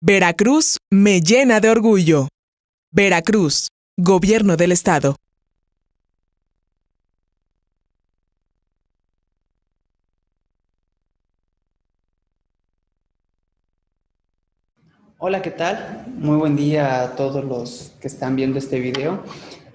Veracruz me llena de orgullo. Veracruz, Gobierno del Estado. Hola, ¿qué tal? Muy buen día a todos los que están viendo este video.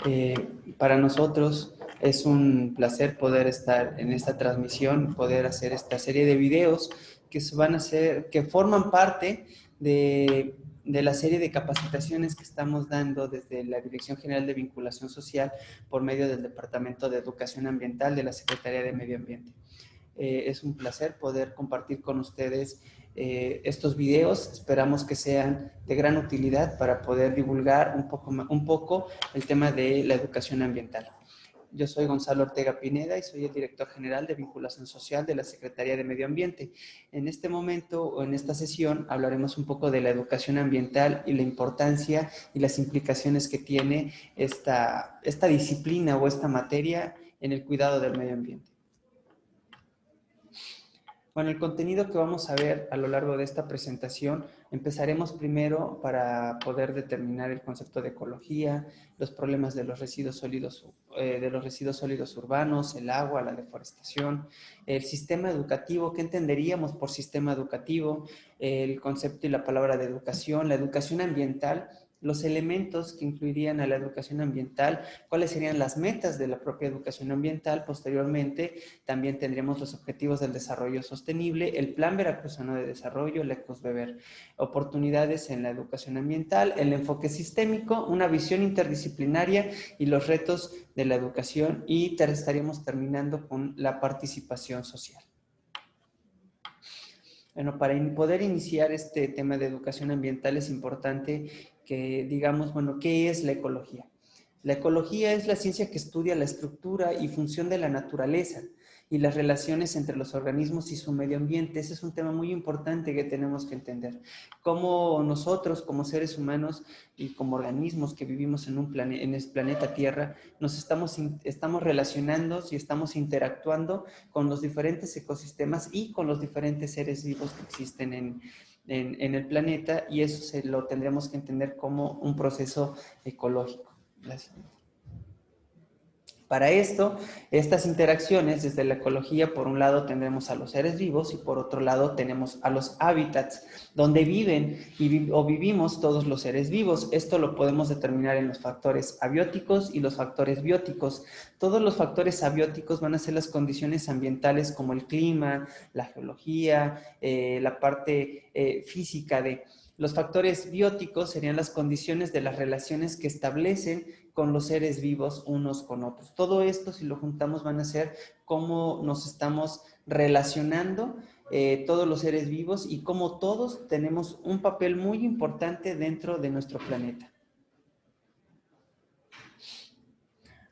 Eh, para nosotros es un placer poder estar en esta transmisión, poder hacer esta serie de videos que forman parte de la serie de capacitaciones que estamos dando desde la Dirección General de Vinculación Social por medio del Departamento de Educación Ambiental de la Secretaría de Medio Ambiente. Es un placer poder compartir con ustedes estos videos. Esperamos que sean de gran utilidad para poder divulgar un poco el tema de la educación ambiental. Yo soy Gonzalo Ortega Pineda y soy el director general de Vinculación Social de la Secretaría de Medio Ambiente. En este momento o en esta sesión hablaremos un poco de la educación ambiental y la importancia y las implicaciones que tiene esta disciplina o esta materia en el cuidado del medio ambiente. Bueno, el contenido que vamos a ver a lo largo de esta presentación, empezaremos primero para poder determinar el concepto de ecología, los problemas de los residuos sólidos urbanos, el agua, la deforestación, el sistema educativo, qué entenderíamos por sistema educativo, el concepto y la palabra de educación, la educación ambiental, los elementos que incluirían a la educación ambiental, cuáles serían las metas de la propia educación ambiental. Posteriormente, también tendríamos los objetivos del desarrollo sostenible, el Plan Veracruzano de Desarrollo, el ECOSBEBER, oportunidades en la educación ambiental, el enfoque sistémico, una visión interdisciplinaria y los retos de la educación, y estaríamos terminando con la participación social. Bueno, para poder iniciar este tema de educación ambiental es importante que digamos, bueno, ¿qué es la ecología? La ecología es la ciencia que estudia la estructura y función de la naturaleza y las relaciones entre los organismos y su medio ambiente. Ese es un tema muy importante que tenemos que entender. Cómo nosotros, como seres humanos y como organismos que vivimos en en el planeta Tierra, estamos relacionando y estamos interactuando con los diferentes ecosistemas y con los diferentes seres vivos que existen en el planeta, y eso lo tendremos que entender como un proceso ecológico. Gracias. Para esto, estas interacciones desde la ecología, por un lado tendremos a los seres vivos y por otro lado tenemos a los hábitats donde viven o vivimos todos los seres vivos. Esto lo podemos determinar en los factores abióticos y los factores bióticos. Todos los factores abióticos van a ser las condiciones ambientales como el clima, la geología, la parte física de... Los factores bióticos serían las condiciones de las relaciones que establecen con los seres vivos unos con otros. Todo esto, si lo juntamos, van a ser cómo nos estamos relacionando todos los seres vivos y cómo todos tenemos un papel muy importante dentro de nuestro planeta.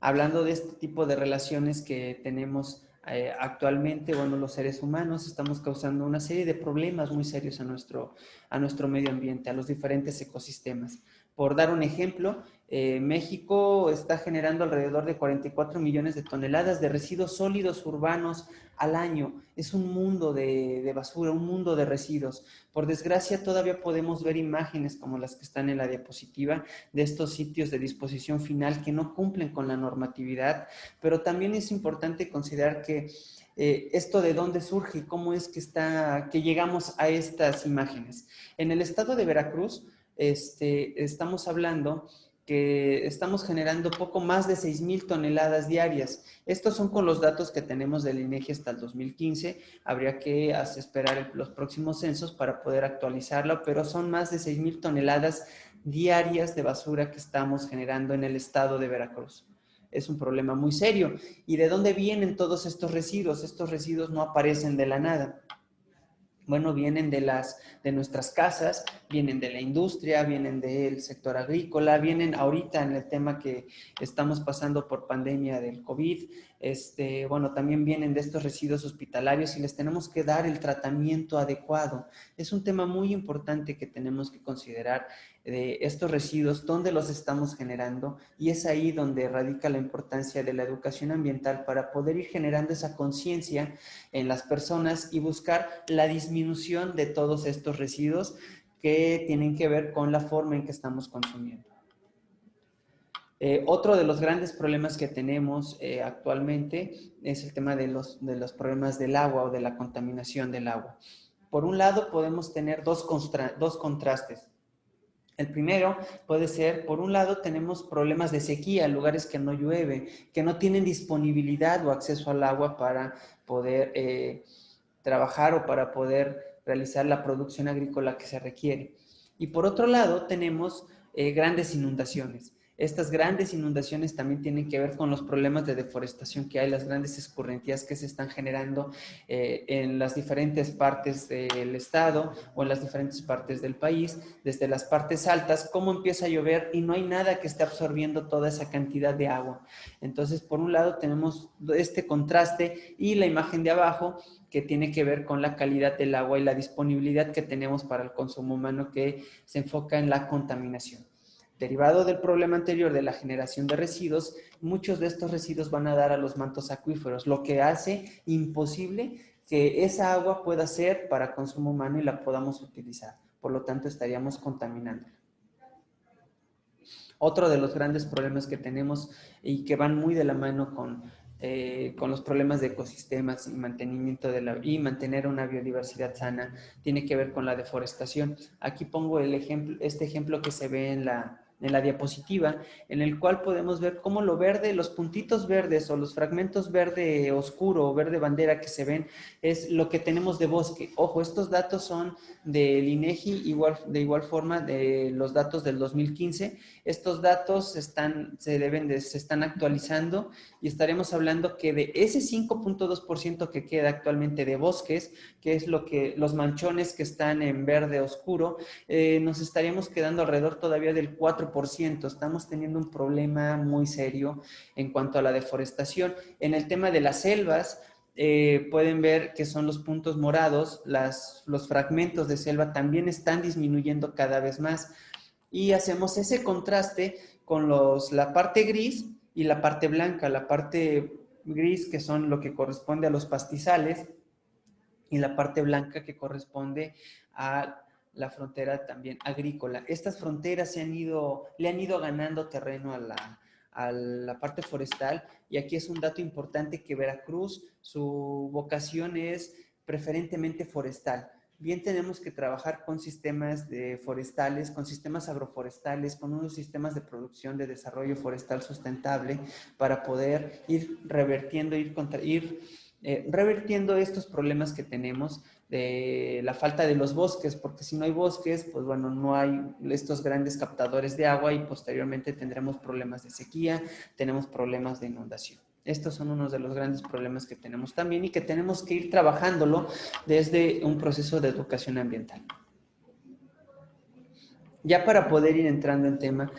Hablando de este tipo de relaciones que tenemos actualmente, bueno, los seres humanos estamos causando una serie de problemas muy serios a nuestro medio ambiente, a los diferentes ecosistemas. Por dar un ejemplo, México está generando alrededor de 44 millones de toneladas de residuos sólidos urbanos al año. Es un mundo de basura, un mundo de residuos. Por desgracia, todavía podemos ver imágenes como las que están en la diapositiva de estos sitios de disposición final que no cumplen con la normatividad, pero también es importante considerar que esto de dónde surge y cómo es que llegamos a estas imágenes. En el estado de Veracruz, estamos hablando que estamos generando poco más de 6,000 toneladas diarias. Estos son con los datos que tenemos del INEGI hasta el 2015. Habría que esperar los próximos censos para poder actualizarlo, pero son más de 6,000 toneladas diarias de basura que estamos generando en el estado de Veracruz. Es un problema muy serio. ¿Y de dónde vienen todos estos residuos? Estos residuos no aparecen de la nada. Bueno, vienen de nuestras casas, vienen de la industria, vienen del sector agrícola, vienen ahorita en el tema que estamos pasando por pandemia del COVID. Bueno, también vienen de estos residuos hospitalarios y les tenemos que dar el tratamiento adecuado. Es un tema muy importante que tenemos que considerar de estos residuos, dónde los estamos generando, y es ahí donde radica la importancia de la educación ambiental para poder ir generando esa conciencia en las personas y buscar la disminución de todos estos residuos que tienen que ver con la forma en que estamos consumiendo. Otro de los grandes problemas que tenemos actualmente es el tema de los problemas del agua o de la contaminación del agua. Por un lado, podemos tener dos contrastes. El primero puede ser, por un lado, tenemos problemas de sequía, lugares que no llueve, que no tienen disponibilidad o acceso al agua para poder trabajar o para poder realizar la producción agrícola que se requiere. Y por otro lado, tenemos grandes inundaciones. Estas grandes inundaciones también tienen que ver con los problemas de deforestación que hay, las grandes escorrentías que se están generando en las diferentes partes del estado o en las diferentes partes del país, desde las partes altas, cómo empieza a llover y no hay nada que esté absorbiendo toda esa cantidad de agua. Entonces, por un lado tenemos este contraste y la imagen de abajo que tiene que ver con la calidad del agua y la disponibilidad que tenemos para el consumo humano, que se enfoca en la contaminación. Derivado del problema anterior de la generación de residuos, muchos de estos residuos van a dar a los mantos acuíferos, lo que hace imposible que esa agua pueda ser para consumo humano y la podamos utilizar. Por lo tanto, estaríamos contaminándola. Otro de los grandes problemas que tenemos y que van muy de la mano con los problemas de ecosistemas y mantenimiento y mantener una biodiversidad sana, tiene que ver con la deforestación. Aquí pongo este ejemplo que se ve en la diapositiva, en el cual podemos ver cómo lo verde, los puntitos verdes o los fragmentos verde oscuro o verde bandera que se ven, es lo que tenemos de bosque. Ojo, estos datos son del INEGI, de igual forma de los datos del 2015. Estos datos se están actualizando y estaremos hablando que de ese 5.2% que queda actualmente de bosques, que es los manchones que están en verde oscuro, nos estaríamos quedando alrededor todavía del 4%. Estamos teniendo un problema muy serio en cuanto a la deforestación. En el tema de las selvas, pueden ver que son los puntos morados, los fragmentos de selva también están disminuyendo cada vez más. Y hacemos ese contraste con la parte gris y la parte blanca. La parte gris, que son lo que corresponde a los pastizales, y la parte blanca que corresponde a la frontera también agrícola. Estas fronteras le han ido ganando terreno a la parte forestal, y aquí es un dato importante que Veracruz, su vocación es preferentemente forestal. Bien, tenemos que trabajar con sistemas forestales, con sistemas agroforestales, con unos sistemas de producción de desarrollo forestal sustentable para poder ir revertiendo, revertiendo estos problemas que tenemos de la falta de los bosques, porque si no hay bosques, pues bueno, no hay estos grandes captadores de agua y posteriormente tendremos problemas de sequía, tenemos problemas de inundación. Estos son unos de los grandes problemas que tenemos también y que tenemos que ir trabajándolo desde un proceso de educación ambiental. Ya para poder ir entrando en tema,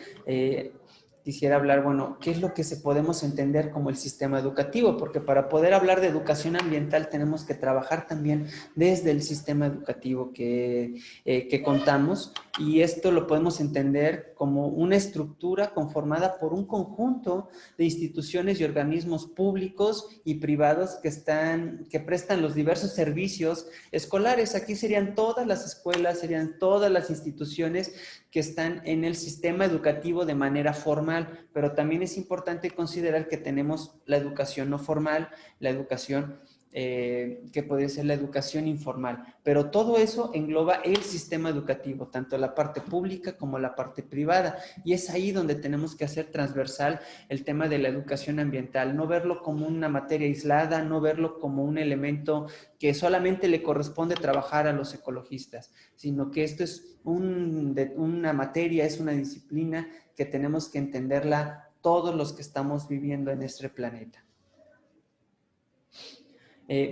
quisiera hablar, bueno, ¿qué es lo que podemos entender como el sistema educativo? Porque para poder hablar de educación ambiental tenemos que trabajar también desde el sistema educativo que contamos, y esto lo podemos entender como una estructura conformada por un conjunto de instituciones y organismos públicos y privados que prestan los diversos servicios escolares. Aquí serían todas las escuelas, serían todas las instituciones que están en el sistema educativo de manera formal, pero también es importante considerar que tenemos la educación no formal, la educación que puede ser la educación informal, pero todo eso engloba el sistema educativo, tanto la parte pública como la parte privada, y es ahí donde tenemos que hacer transversal el tema de la educación ambiental, no verlo como una materia aislada, no verlo como un elemento que solamente le corresponde trabajar a los ecologistas, sino que esto es una materia, es una disciplina que tenemos que entenderla todos los que estamos viviendo en este planeta.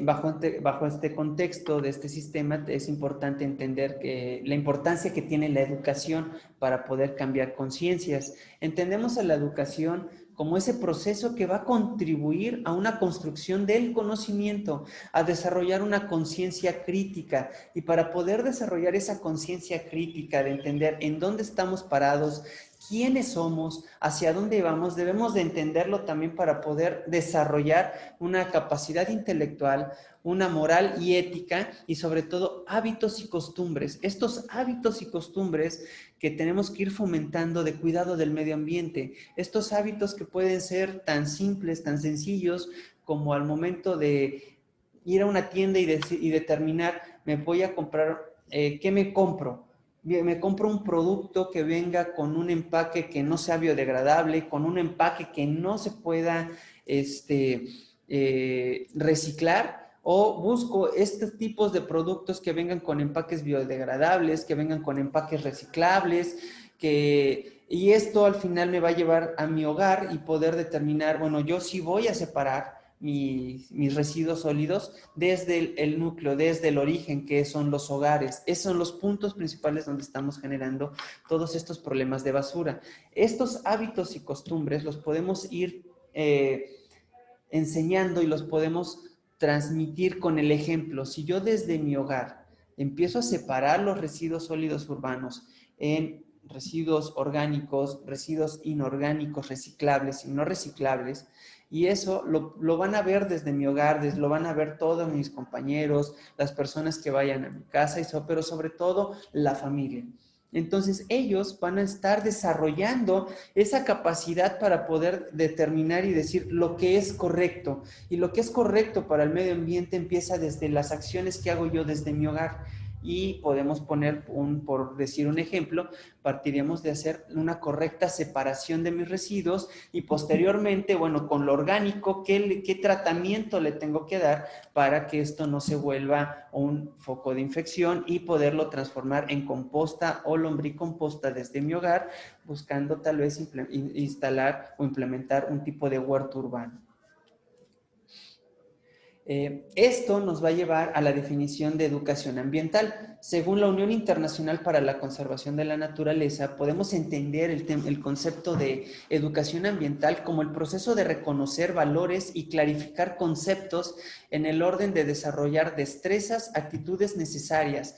Bajo este contexto de este sistema es importante entender la importancia que tiene la educación para poder cambiar conciencias. Entendemos a la educación como ese proceso que va a contribuir a una construcción del conocimiento, a desarrollar una conciencia crítica, y para poder desarrollar esa conciencia crítica de entender en dónde estamos parados, quiénes somos, hacia dónde vamos, debemos de entenderlo también para poder desarrollar una capacidad intelectual, una moral y ética y sobre todo hábitos y costumbres. Estos hábitos y costumbres que tenemos que ir fomentando de cuidado del medio ambiente. Estos hábitos que pueden ser tan simples, tan sencillos como al momento de ir a una tienda y determinar, me voy a comprar, ¿qué me compro? Me compro un producto que venga con un empaque que no sea biodegradable, con un empaque que no se pueda reciclar, o busco estos tipos de productos que vengan con empaques biodegradables, que vengan con empaques reciclables, y esto al final me va a llevar a mi hogar y poder determinar, bueno, yo sí voy a separar mis residuos sólidos desde el núcleo, desde el origen, que son los hogares. Esos son los puntos principales donde estamos generando todos estos problemas de basura. Estos hábitos y costumbres los podemos ir enseñando y los podemos transmitir con el ejemplo. Si yo desde mi hogar empiezo a separar los residuos sólidos urbanos en residuos orgánicos, residuos inorgánicos, reciclables y no reciclables, y eso lo van a ver desde mi hogar, lo van a ver todos mis compañeros, las personas que vayan a mi casa, pero sobre todo la familia. Entonces ellos van a estar desarrollando esa capacidad para poder determinar y decir lo que es correcto. Y lo que es correcto para el medio ambiente empieza desde las acciones que hago yo desde mi hogar. Y podemos poner, por decir un ejemplo, partiríamos de hacer una correcta separación de mis residuos y posteriormente, bueno, con lo orgánico, ¿qué tratamiento le tengo que dar para que esto no se vuelva un foco de infección y poderlo transformar en composta o lombricomposta desde mi hogar, buscando tal vez instalar o implementar un tipo de huerto urbano? Esto nos va a llevar a la definición de educación ambiental. Según la Unión Internacional para la Conservación de la Naturaleza, podemos entender el concepto de educación ambiental como el proceso de reconocer valores y clarificar conceptos en el orden de desarrollar destrezas, actitudes necesarias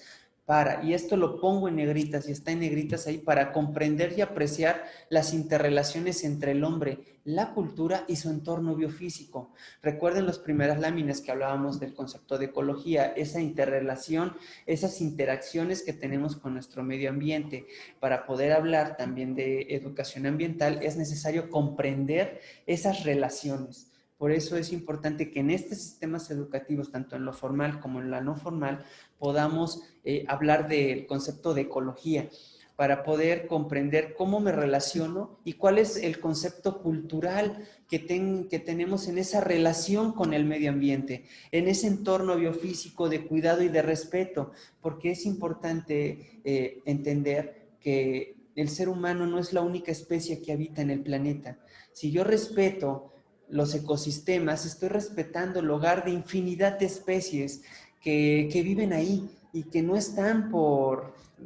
y esto lo pongo en negritas y está en negritas ahí, para comprender y apreciar las interrelaciones entre el hombre, la cultura y su entorno biofísico. Recuerden las primeras láminas que hablábamos del concepto de ecología, esa interrelación, esas interacciones que tenemos con nuestro medio ambiente. Para poder hablar también de educación ambiental es necesario comprender esas relaciones. Por eso es importante que en estos sistemas educativos, tanto en lo formal como en la no formal, podamos hablar del concepto de ecología, para poder comprender cómo me relaciono y cuál es el concepto cultural que tenemos en esa relación con el medio ambiente, en ese entorno biofísico de cuidado y de respeto, porque es importante entender que el ser humano no es la única especie que habita en el planeta. Si yo respeto los ecosistemas, estoy respetando el hogar de infinidad de especies que viven ahí y que no están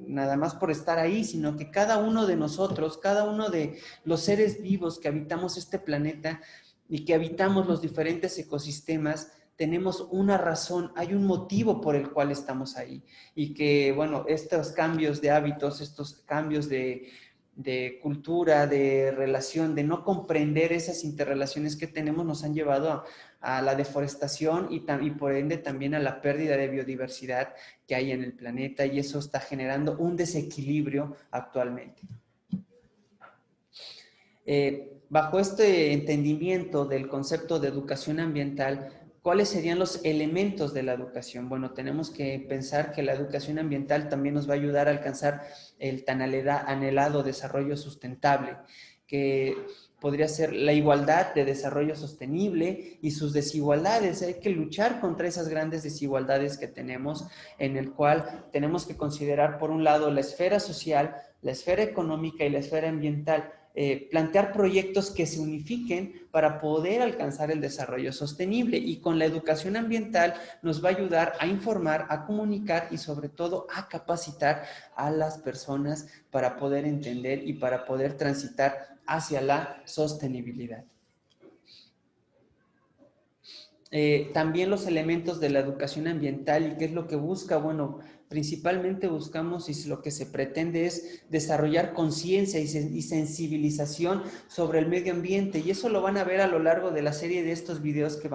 nada más por estar ahí, sino que cada uno de nosotros, cada uno de los seres vivos que habitamos este planeta y que habitamos los diferentes ecosistemas, tenemos una razón, hay un motivo por el cual estamos ahí. Y que, bueno, estos cambios de hábitos, estos cambios de cultura, de relación, de no comprender esas interrelaciones que tenemos, nos han llevado a la deforestación y por ende también a la pérdida de biodiversidad que hay en el planeta, y eso está generando un desequilibrio actualmente. Bajo este entendimiento del concepto de educación ambiental, ¿cuáles serían los elementos de la educación? Bueno, tenemos que pensar que la educación ambiental también nos va a ayudar a alcanzar el tan anhelado desarrollo sustentable, que podría ser la igualdad de desarrollo sostenible y sus desigualdades. Hay que luchar contra esas grandes desigualdades que tenemos, en el cual tenemos que considerar, por un lado, la esfera social, la esfera económica y la esfera ambiental. Plantear proyectos que se unifiquen para poder alcanzar el desarrollo sostenible, y con la educación ambiental nos va a ayudar a informar, a comunicar y sobre todo a capacitar a las personas para poder entender y para poder transitar hacia la sostenibilidad. También los elementos de la educación ambiental, y qué es lo que busca, bueno, principalmente buscamos y lo que se pretende es desarrollar conciencia y sensibilización sobre el medio ambiente, y eso lo van a ver a lo largo de la serie de estos videos que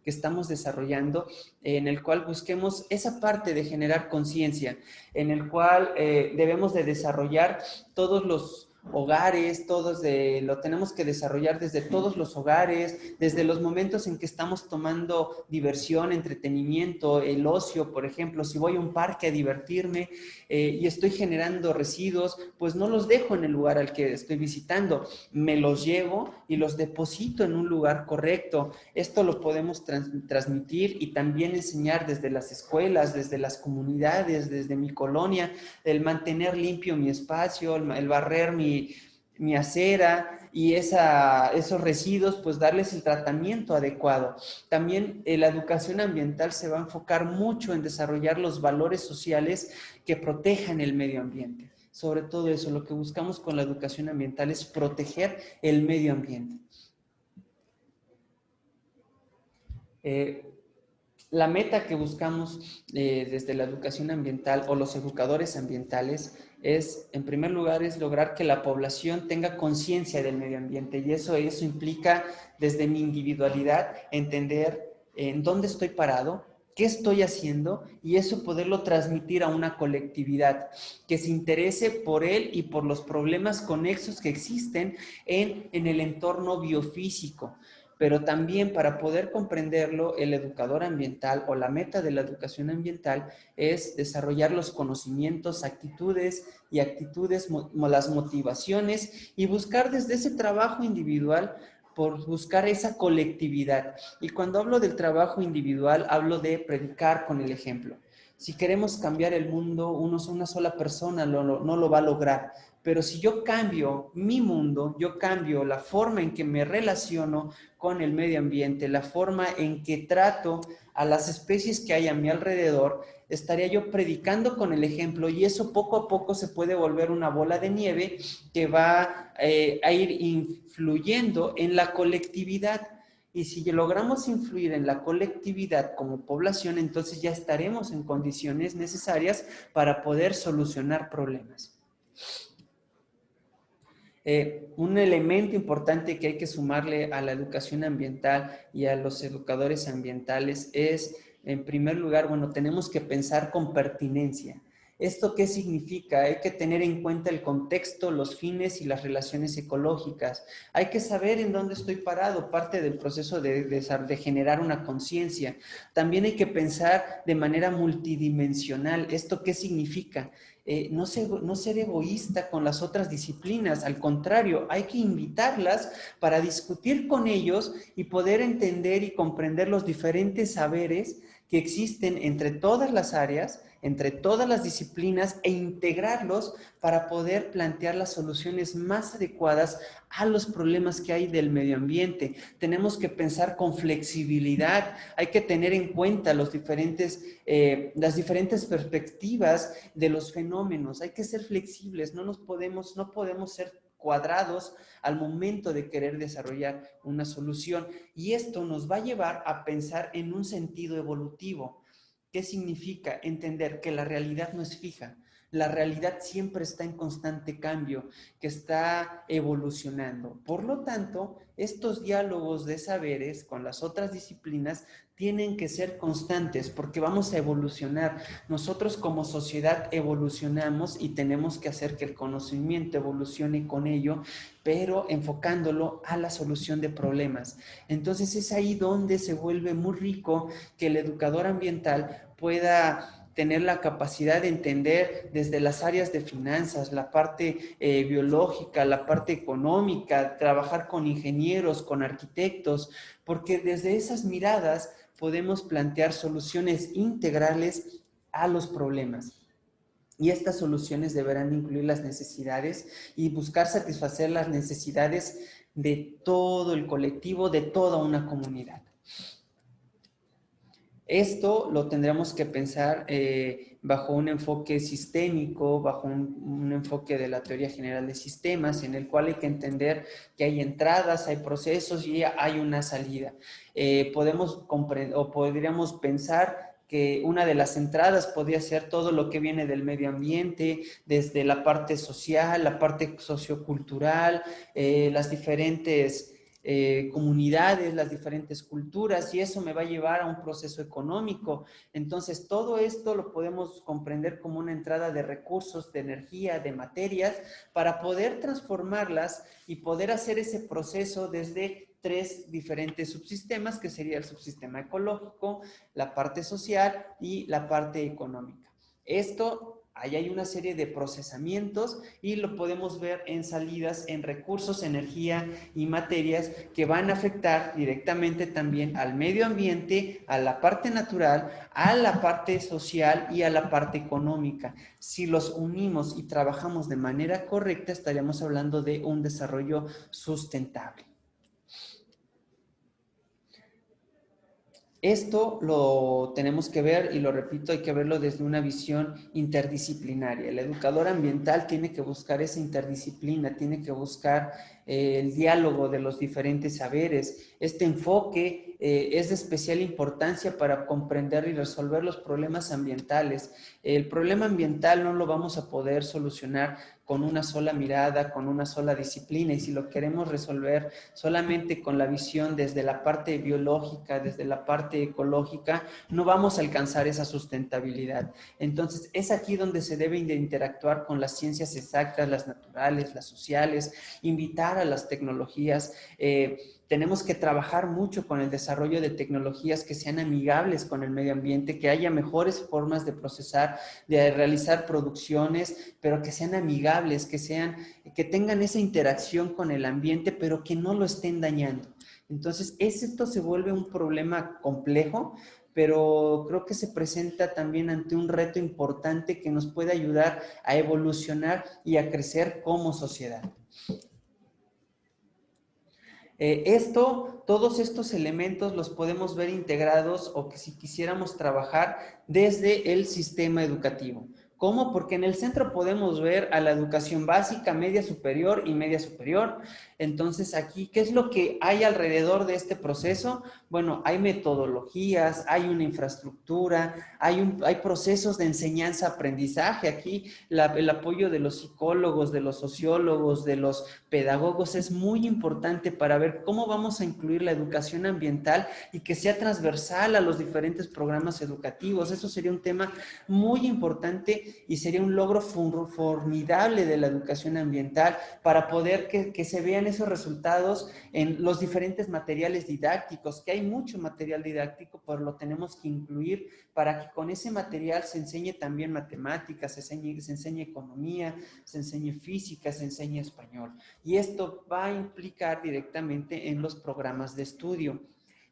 estamos desarrollando, en el cual busquemos esa parte de generar conciencia, en el cual debemos de desarrollar todos los hogares, lo tenemos que desarrollar desde todos los hogares, desde los momentos en que estamos tomando diversión, entretenimiento, el ocio, por ejemplo, si voy a un parque a divertirme y estoy generando residuos, pues no los dejo en el lugar al que estoy visitando, me los llevo y los deposito en un lugar correcto. Esto lo podemos transmitir y también enseñar desde las escuelas, desde las comunidades, desde mi colonia, el mantener limpio mi espacio, el barrer mi acera y esos residuos, pues darles el tratamiento adecuado. También la educación ambiental se va a enfocar mucho en desarrollar los valores sociales que protejan el medio ambiente. Sobre todo eso, lo que buscamos con la educación ambiental es proteger el medio ambiente. La meta que buscamos desde la educación ambiental o los educadores ambientales es, en primer lugar, es lograr que la población tenga conciencia del medio ambiente, y eso implica desde mi individualidad entender en dónde estoy parado, qué estoy haciendo, y eso poderlo transmitir a una colectividad que se interese por él y por los problemas conexos que existen en el entorno biofísico. Pero también, para poder comprenderlo, el educador ambiental o la meta de la educación ambiental es desarrollar los conocimientos, actitudes, las motivaciones, y buscar desde ese trabajo individual por buscar esa colectividad. Y cuando hablo del trabajo individual, hablo de predicar con el ejemplo. Si queremos cambiar el mundo, una sola persona no lo va a lograr. Pero si yo cambio mi mundo, yo cambio la forma en que me relaciono con el medio ambiente, la forma en que trato a las especies que hay a mi alrededor, estaría yo predicando con el ejemplo, y eso poco a poco se puede volver una bola de nieve que va a ir influyendo en la colectividad. Y si logramos influir en la colectividad como población, entonces ya estaremos en condiciones necesarias para poder solucionar problemas. Un elemento importante que hay que sumarle a la educación ambiental y a los educadores ambientales es, en primer lugar, bueno, tenemos que pensar con pertinencia. ¿Esto qué significa? Hay que tener en cuenta el contexto, los fines y las relaciones ecológicas. Hay que saber en dónde estoy parado, parte del proceso de generar una conciencia. También hay que pensar de manera multidimensional. ¿Esto qué significa? No ser egoísta con las otras disciplinas, al contrario, hay que invitarlas para discutir con ellos y poder entender y comprender los diferentes saberes que existen entre todas las áreas, entre todas las disciplinas, e integrarlos para poder plantear las soluciones más adecuadas a los problemas que hay del medio ambiente. Tenemos que pensar con flexibilidad, hay que tener en cuenta las diferentes perspectivas de los fenómenos, hay que ser flexibles, no podemos ser cuadrados al momento de querer desarrollar una solución, y esto nos va a llevar a pensar en un sentido evolutivo. ¿Qué significa? Entender que la realidad no es fija. La realidad siempre está en constante cambio, que está evolucionando. Por lo tanto, estos diálogos de saberes con las otras disciplinas tienen que ser constantes, porque vamos a evolucionar. Nosotros como sociedad evolucionamos y tenemos que hacer que el conocimiento evolucione con ello, pero enfocándolo a la solución de problemas. Entonces es ahí donde se vuelve muy rico que el educador ambiental pueda tener la capacidad de entender desde las áreas de finanzas, la parte biológica, la parte económica, trabajar con ingenieros, con arquitectos, porque desde esas miradas podemos plantear soluciones integrales a los problemas. Y estas soluciones deberán incluir las necesidades y buscar satisfacer las necesidades de todo el colectivo, de toda una comunidad. Esto lo tendremos que pensar bajo un enfoque sistémico, bajo un enfoque de la teoría general de sistemas, en el cual hay que entender que hay entradas, hay procesos y hay una salida. Podríamos pensar que una de las entradas podría ser todo lo que viene del medio ambiente, desde la parte social, la parte sociocultural, las diferentes comunidades, las diferentes culturas, y eso me va a llevar a un proceso económico. Entonces, todo esto lo podemos comprender como una entrada de recursos, de energía, de materias, para poder transformarlas y poder hacer ese proceso desde tres diferentes subsistemas, que sería el subsistema ecológico, la parte social y la parte económica. Esto, ahí hay una serie de procesamientos y lo podemos ver en salidas en recursos, energía y materias que van a afectar directamente también al medio ambiente, a la parte natural, a la parte social y a la parte económica. Si los unimos y trabajamos de manera correcta, estaríamos hablando de un desarrollo sustentable. Esto lo tenemos que ver, y lo repito, hay que verlo desde una visión interdisciplinaria. El educador ambiental tiene que buscar esa interdisciplina, tiene que buscar el diálogo de los diferentes saberes. Este enfoque es de especial importancia para comprender y resolver los problemas ambientales. El problema ambiental no lo vamos a poder solucionar con una sola mirada, con una sola disciplina, y si lo queremos resolver solamente con la visión desde la parte biológica, desde la parte ecológica, no vamos a alcanzar esa sustentabilidad. Entonces, es aquí donde se debe de interactuar con las ciencias exactas, las naturales, las sociales, invitar a las tecnologías. Tenemos que trabajar mucho con el desarrollo de tecnologías que sean amigables con el medio ambiente, que haya mejores formas de procesar, de realizar producciones, pero que sean amigables, que tengan esa interacción con el ambiente, pero que no lo estén dañando. Entonces, esto se vuelve un problema complejo, pero creo que se presenta también ante un reto importante que nos puede ayudar a evolucionar y a crecer como sociedad. Todos estos elementos los podemos ver integrados, o que si quisiéramos trabajar desde el sistema educativo. ¿Cómo? Porque en el centro podemos ver a la educación básica, media superior y media superior. Entonces aquí, ¿qué es lo que hay alrededor de este proceso? Bueno, hay metodologías, hay una infraestructura, hay procesos de enseñanza-aprendizaje. Aquí el apoyo de los psicólogos, de los sociólogos, de los pedagogos es muy importante para ver cómo vamos a incluir la educación ambiental y que sea transversal a los diferentes programas educativos. Eso sería un tema muy importante y sería un logro formidable de la educación ambiental para poder que se vean esos resultados en los diferentes materiales didácticos, que hay mucho material didáctico, pero lo tenemos que incluir para que con ese material se enseñe también matemáticas, se enseñe economía, se enseñe física, se enseñe español. Y esto va a implicar directamente en los programas de estudio.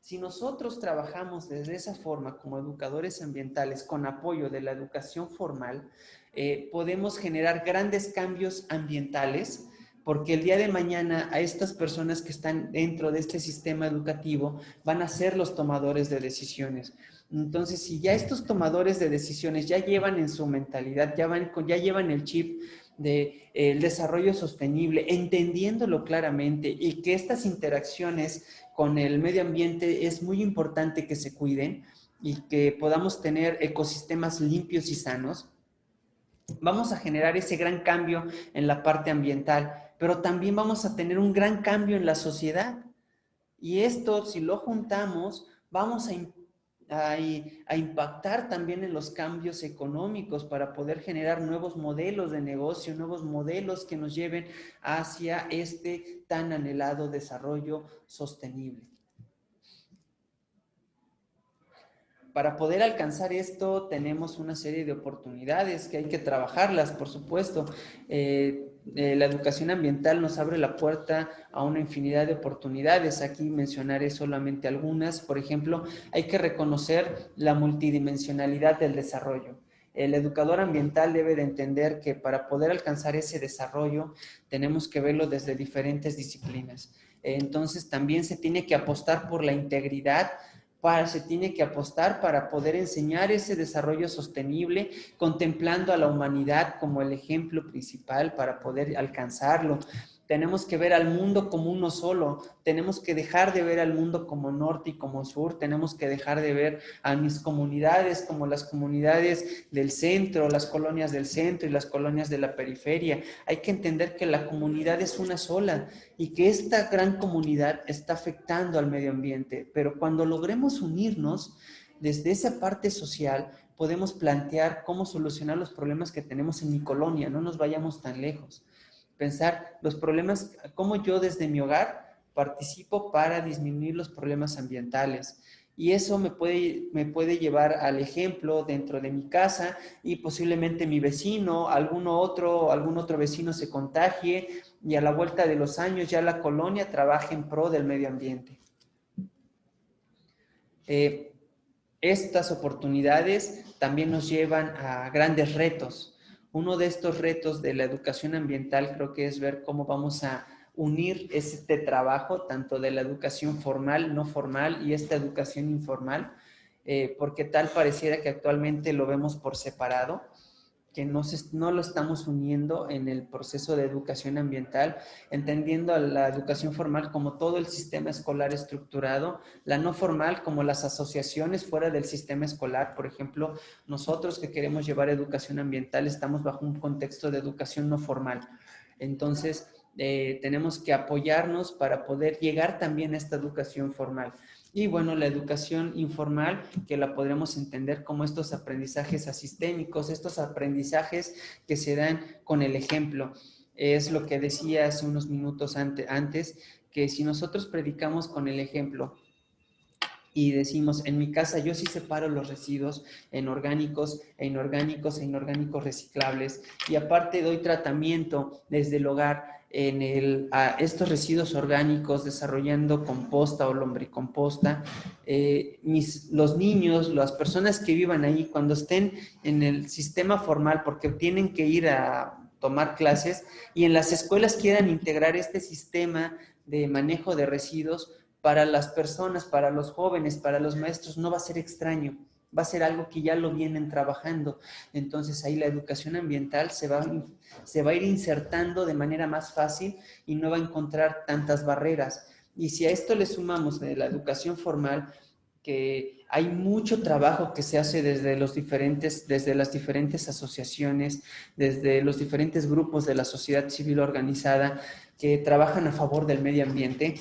Si nosotros trabajamos desde esa forma como educadores ambientales con apoyo de la educación formal, podemos generar grandes cambios ambientales, porque el día de mañana a estas personas que están dentro de este sistema educativo van a ser los tomadores de decisiones. Entonces, si ya estos tomadores de decisiones ya llevan en su mentalidad, ya llevan el chip del desarrollo sostenible, entendiéndolo claramente, y que estas interacciones con el medio ambiente es muy importante que se cuiden y que podamos tener ecosistemas limpios y sanos, vamos a generar ese gran cambio en la parte ambiental, pero también vamos a tener un gran cambio en la sociedad. Y esto, si lo juntamos, vamos a impactar también en los cambios económicos para poder generar nuevos modelos de negocio, nuevos modelos que nos lleven hacia este tan anhelado desarrollo sostenible. Para poder alcanzar esto tenemos una serie de oportunidades que hay que trabajarlas, por supuesto. La educación ambiental nos abre la puerta a una infinidad de oportunidades. Aquí mencionaré solamente algunas. Por ejemplo, hay que reconocer la multidimensionalidad del desarrollo. El educador ambiental debe de entender que para poder alcanzar ese desarrollo tenemos que verlo desde diferentes disciplinas. Entonces también se tiene que apostar por la integridad, se tiene que apostar para poder enseñar ese desarrollo sostenible, contemplando a la humanidad como el ejemplo principal para poder alcanzarlo. Tenemos que ver al mundo como uno solo, tenemos que dejar de ver al mundo como norte y como sur, tenemos que dejar de ver a mis comunidades como las comunidades del centro, las colonias del centro y las colonias de la periferia. Hay que entender que la comunidad es una sola y que esta gran comunidad está afectando al medio ambiente, pero cuando logremos unirnos desde esa parte social, podemos plantear cómo solucionar los problemas que tenemos en mi colonia, no nos vayamos tan lejos. Pensar los problemas, cómo yo desde mi hogar participo para disminuir los problemas ambientales. Y eso me puede llevar al ejemplo dentro de mi casa y posiblemente mi vecino, algún otro vecino se contagie y a la vuelta de los años ya la colonia trabaja en pro del medio ambiente. Estas oportunidades también nos llevan a grandes retos. Uno de estos retos de la educación ambiental creo que es ver cómo vamos a unir este trabajo, tanto de la educación formal, no formal y esta educación informal, porque tal pareciera que actualmente lo vemos por separado, que no lo estamos uniendo en el proceso de educación ambiental, entendiendo a la educación formal como todo el sistema escolar estructurado, la no formal como las asociaciones fuera del sistema escolar. Por ejemplo, nosotros que queremos llevar educación ambiental estamos bajo un contexto de educación no formal. Entonces, tenemos que apoyarnos para poder llegar también a esta educación formal. Y bueno, la educación informal, que la podremos entender como estos aprendizajes asistémicos, estos aprendizajes que se dan con el ejemplo. Es lo que decía hace unos minutos antes, que si nosotros predicamos con el ejemplo y decimos, en mi casa yo sí separo los residuos en orgánicos e inorgánicos reciclables, y aparte doy tratamiento desde el hogar a estos residuos orgánicos, desarrollando composta o lombricomposta. Los niños, las personas que vivan ahí, cuando estén en el sistema formal, porque tienen que ir a tomar clases, y en las escuelas quieran integrar este sistema de manejo de residuos, para las personas, para los jóvenes, para los maestros, no va a ser extraño, va a ser algo que ya lo vienen trabajando. Entonces ahí la educación ambiental se va a ir insertando de manera más fácil y no va a encontrar tantas barreras. Y si a esto le sumamos de la educación formal, que hay mucho trabajo que se hace desde las diferentes asociaciones, desde los diferentes grupos de la sociedad civil organizada que trabajan a favor del medio ambiente,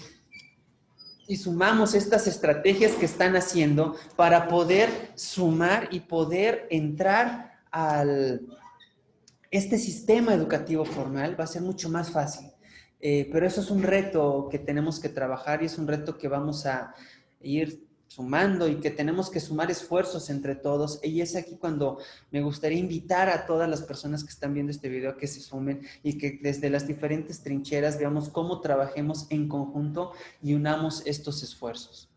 y sumamos estas estrategias que están haciendo para poder sumar y poder entrar al este sistema educativo formal, va a ser mucho más fácil. Pero eso es un reto que tenemos que trabajar y es un reto que vamos a ir sumando y que tenemos que sumar esfuerzos entre todos. Y es aquí cuando me gustaría invitar a todas las personas que están viendo este video a que se sumen y que desde las diferentes trincheras veamos cómo trabajemos en conjunto y unamos estos esfuerzos.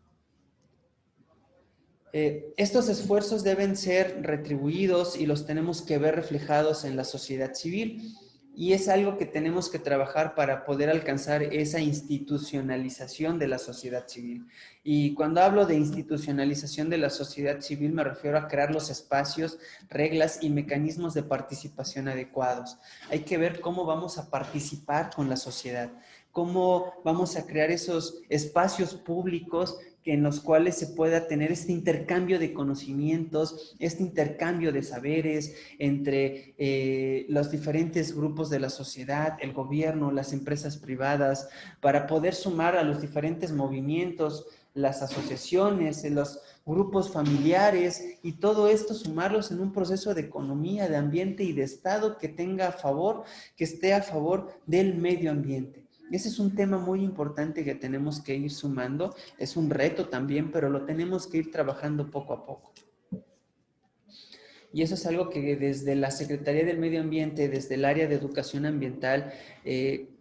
Estos esfuerzos deben ser retribuidos y los tenemos que ver reflejados en la sociedad civil, y es algo que tenemos que trabajar para poder alcanzar esa institucionalización de la sociedad civil. Y cuando hablo de institucionalización de la sociedad civil me refiero a crear los espacios, reglas y mecanismos de participación adecuados. Hay que ver cómo vamos a participar con la sociedad, cómo vamos a crear esos espacios públicos en los cuales se pueda tener este intercambio de conocimientos, este intercambio de saberes entre los diferentes grupos de la sociedad, el gobierno, las empresas privadas, para poder sumar a los diferentes movimientos, las asociaciones, los grupos familiares, y todo esto sumarlos en un proceso de economía, de ambiente y de Estado que esté a favor del medio ambiente. Ese es un tema muy importante que tenemos que ir sumando. Es un reto también, pero lo tenemos que ir trabajando poco a poco. Y eso es algo que desde la Secretaría del Medio Ambiente, desde el área de educación ambiental,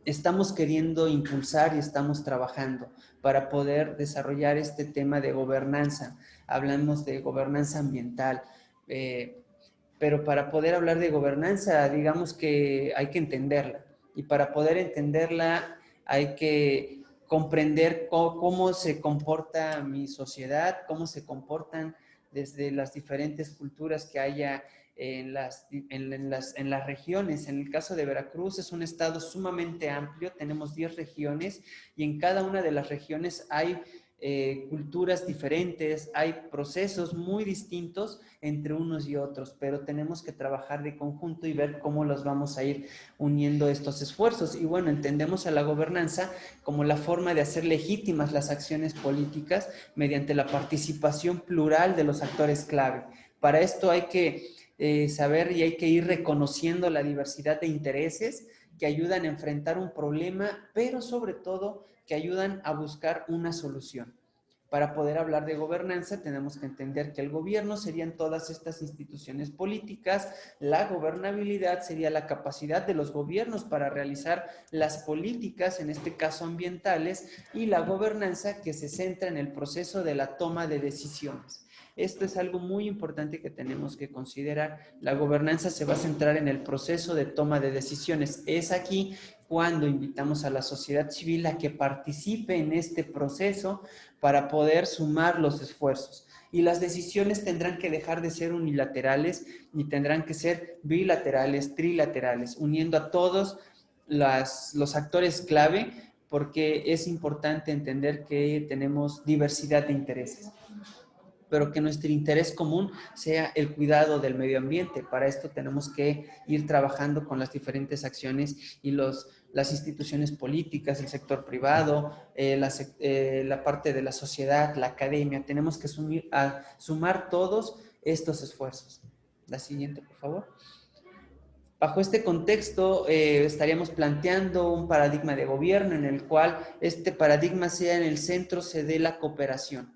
estamos queriendo impulsar y estamos trabajando para poder desarrollar este tema de gobernanza. Hablamos de gobernanza ambiental, pero para poder hablar de gobernanza, digamos que hay que entenderla. Y para poder entenderla hay que comprender cómo se comporta mi sociedad, cómo se comportan desde las diferentes culturas que haya en las regiones. En el caso de Veracruz es un estado sumamente amplio, tenemos 10 regiones y en cada una de las regiones hay culturas diferentes, hay procesos muy distintos entre unos y otros, pero tenemos que trabajar de conjunto y ver cómo los vamos a ir uniendo estos esfuerzos. Y bueno, entendemos a la gobernanza como la forma de hacer legítimas las acciones políticas mediante la participación plural de los actores clave. Para esto hay que saber y hay que ir reconociendo la diversidad de intereses que ayudan a enfrentar un problema, pero sobre todo que ayudan a buscar una solución. Para poder hablar de gobernanza tenemos que entender que el gobierno serían todas estas instituciones políticas, la gobernabilidad sería la capacidad de los gobiernos para realizar las políticas, en este caso ambientales, y la gobernanza que se centra en el proceso de la toma de decisiones. Esto es algo muy importante que tenemos que considerar. La gobernanza se va a centrar en el proceso de toma de decisiones. Es aquí cuando invitamos a la sociedad civil a que participe en este proceso para poder sumar los esfuerzos. Y las decisiones tendrán que dejar de ser unilaterales y tendrán que ser bilaterales, trilaterales, uniendo a todos los actores clave, porque es importante entender que tenemos diversidad de intereses, pero que nuestro interés común sea el cuidado del medio ambiente. Para esto tenemos que ir trabajando con las diferentes acciones y las instituciones políticas, el sector privado, la parte de la sociedad, la academia. Tenemos que sumar todos estos esfuerzos. La siguiente, por favor. Bajo este contexto, estaríamos planteando un paradigma de gobierno en el cual este paradigma sea en el centro, se dé la cooperación.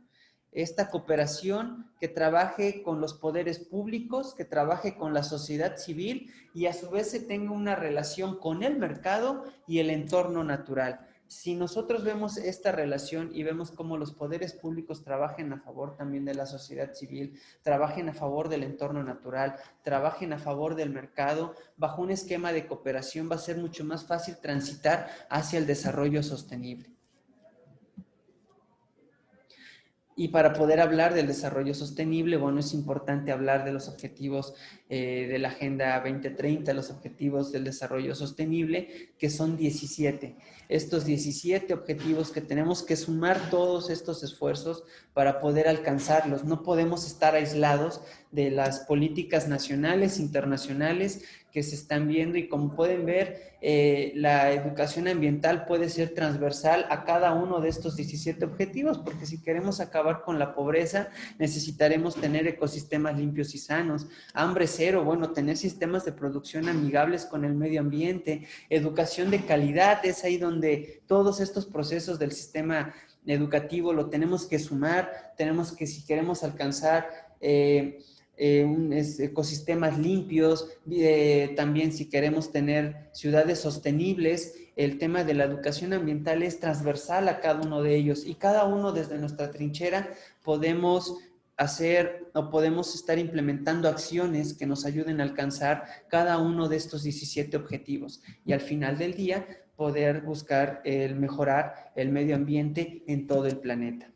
Esta cooperación que trabaje con los poderes públicos, que trabaje con la sociedad civil y a su vez se tenga una relación con el mercado y el entorno natural. Si nosotros vemos esta relación y vemos cómo los poderes públicos trabajen a favor también de la sociedad civil, trabajen a favor del entorno natural, trabajen a favor del mercado, bajo un esquema de cooperación va a ser mucho más fácil transitar hacia el desarrollo sostenible. Y para poder hablar del desarrollo sostenible, bueno, es importante hablar de los objetivos de la Agenda 2030, los objetivos del desarrollo sostenible, que son 17. Estos 17 objetivos que tenemos que sumar todos estos esfuerzos para poder alcanzarlos. No podemos estar aislados de las políticas nacionales, internacionales que se están viendo y como pueden ver, la educación ambiental puede ser transversal a cada uno de estos 17 objetivos, porque si queremos acabar con la pobreza, necesitaremos tener ecosistemas limpios y sanos, hambre cero, bueno, tener sistemas de producción amigables con el medio ambiente, educación de calidad, es ahí donde todos estos procesos del sistema educativo lo tenemos que sumar, tenemos que, si queremos alcanzar ecosistemas limpios, también si queremos tener ciudades sostenibles, el tema de la educación ambiental es transversal a cada uno de ellos y cada uno desde nuestra trinchera podemos hacer o podemos estar implementando acciones que nos ayuden a alcanzar cada uno de estos 17 objetivos y al final del día poder buscar el mejorar el medio ambiente en todo el planeta.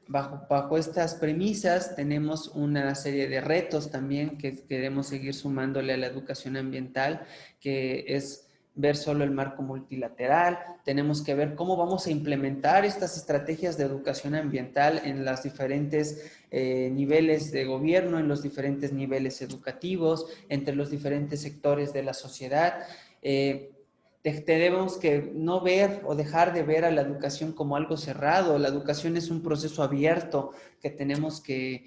Bajo estas premisas tenemos una serie de retos también que queremos seguir sumándole a la educación ambiental, que es ver solo el marco multilateral. Tenemos que ver cómo vamos a implementar estas estrategias de educación ambiental en los diferentes niveles de gobierno, en los diferentes niveles educativos, entre los diferentes sectores de la sociedad. Tenemos que no ver o dejar de ver a la educación como algo cerrado. La educación es un proceso abierto que tenemos que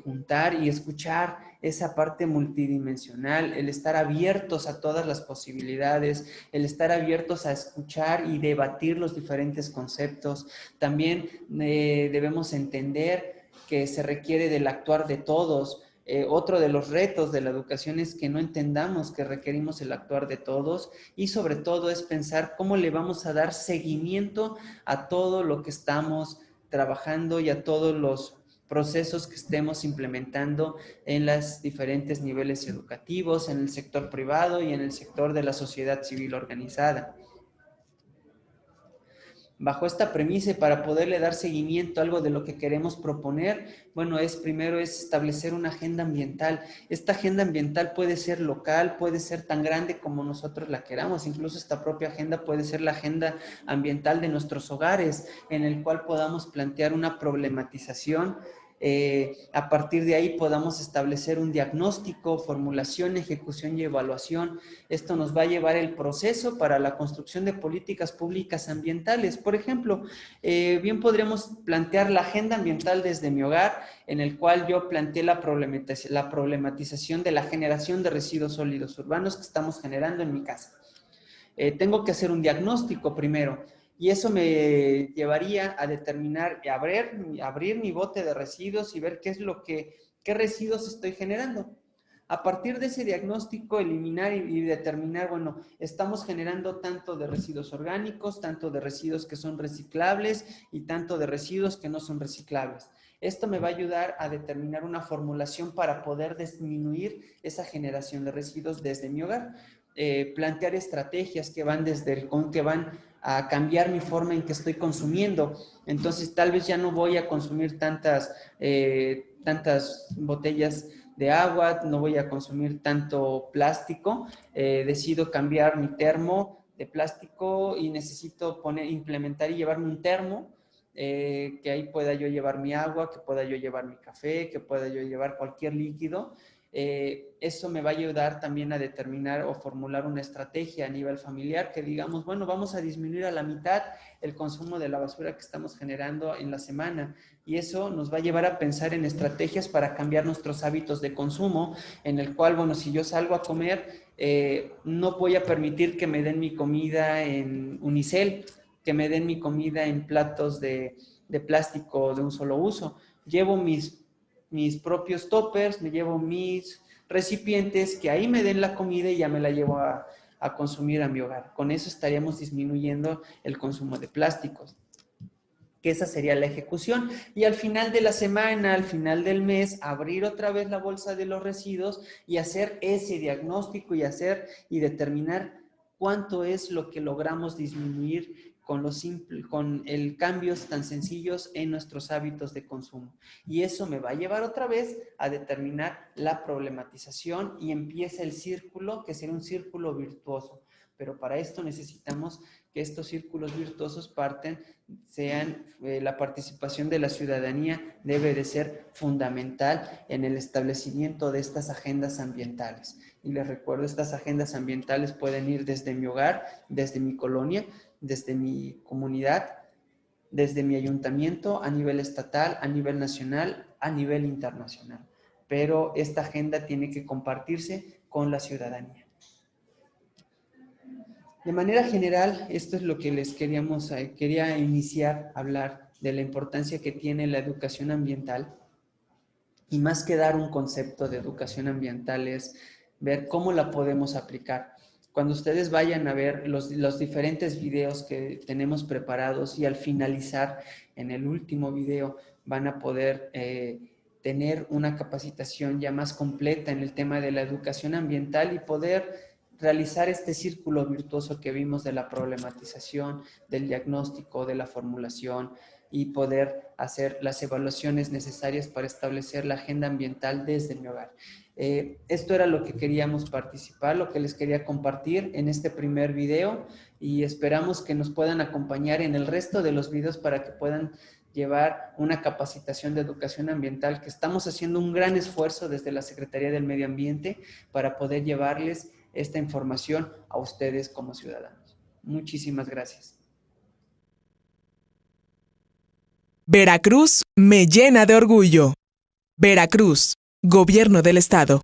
juntar y escuchar esa parte multidimensional, el estar abiertos a todas las posibilidades, el estar abiertos a escuchar y debatir los diferentes conceptos. También debemos entender que se requiere del actuar de todos. Otro de los retos de la educación es que no entendamos que requerimos el actuar de todos y sobre todo es pensar cómo le vamos a dar seguimiento a todo lo que estamos trabajando y a todos los procesos que estemos implementando en los diferentes niveles educativos, en el sector privado y en el sector de la sociedad civil organizada. Bajo esta premisa y para poderle dar seguimiento a algo de lo que queremos proponer, bueno, primero es establecer una agenda ambiental. Esta agenda ambiental puede ser local, puede ser tan grande como nosotros la queramos, incluso esta propia agenda puede ser la agenda ambiental de nuestros hogares, en el cual podamos plantear una problematización. A partir de ahí podamos establecer un diagnóstico, formulación, ejecución y evaluación. Esto nos va a llevar el proceso para la construcción de políticas públicas ambientales. Por ejemplo, bien podríamos plantear la agenda ambiental desde mi hogar, en el cual yo planteé la problematización de la generación de residuos sólidos urbanos que estamos generando en mi casa. Tengo que hacer un diagnóstico primero. Y eso me llevaría a determinar, abrir mi bote de residuos y ver qué residuos estoy generando. A partir de ese diagnóstico, eliminar y determinar, bueno, estamos generando tanto de residuos orgánicos, tanto de residuos que son reciclables y tanto de residuos que no son reciclables. Esto me va a ayudar a determinar una formulación para poder disminuir esa generación de residuos desde mi hogar. Plantear estrategias que van a cambiar mi forma en que estoy consumiendo. Entonces, tal vez ya no voy a consumir tantas botellas de agua, no voy a consumir tanto plástico, decido cambiar mi termo de plástico y necesito implementar y llevarme un termo, que ahí pueda yo llevar mi agua, que pueda yo llevar mi café, que pueda yo llevar cualquier líquido. Eso me va a ayudar también a determinar o formular una estrategia a nivel familiar que digamos, bueno, vamos a disminuir a la mitad el consumo de la basura que estamos generando en la semana, y eso nos va a llevar a pensar en estrategias para cambiar nuestros hábitos de consumo, en el cual, bueno, si yo salgo a comer, no voy a permitir que me den mi comida en unicel, que me den mi comida en platos de plástico de un solo uso. Llevo mis propios toppers, me llevo mis recipientes, que ahí me den la comida y ya me la llevo a consumir a mi hogar. Con eso estaríamos disminuyendo el consumo de plásticos, que esa sería la ejecución. Y al final de la semana, al final del mes, abrir otra vez la bolsa de los residuos y hacer ese diagnóstico y determinar cuánto es lo que logramos disminuir con el cambios tan sencillos en nuestros hábitos de consumo. Y eso me va a llevar otra vez a determinar la problematización y empieza el círculo, que será un círculo virtuoso. Pero para esto necesitamos que estos círculos virtuosos la participación de la ciudadanía debe de ser fundamental en el establecimiento de estas agendas ambientales. Y les recuerdo, estas agendas ambientales pueden ir desde mi hogar, desde mi colonia, desde mi comunidad, desde mi ayuntamiento, a nivel estatal, a nivel nacional, a nivel internacional. Pero esta agenda tiene que compartirse con la ciudadanía. De manera general, esto es lo que quería iniciar a hablar de la importancia que tiene la educación ambiental. Y más que dar un concepto de educación ambiental es ver cómo la podemos aplicar. Cuando ustedes vayan a ver los diferentes videos que tenemos preparados y al finalizar en el último video van a poder tener una capacitación ya más completa en el tema de la educación ambiental y poder realizar este círculo virtuoso que vimos de la problematización, del diagnóstico, de la formulación y poder hacer las evaluaciones necesarias para establecer la agenda ambiental desde mi hogar. Esto era lo que queríamos participar, lo que les quería compartir en este primer video y esperamos que nos puedan acompañar en el resto de los videos para que puedan llevar una capacitación de educación ambiental, que estamos haciendo un gran esfuerzo desde la Secretaría del Medio Ambiente para poder llevarles esta información a ustedes como ciudadanos. Muchísimas gracias. Veracruz me llena de orgullo. Veracruz, Gobierno del Estado.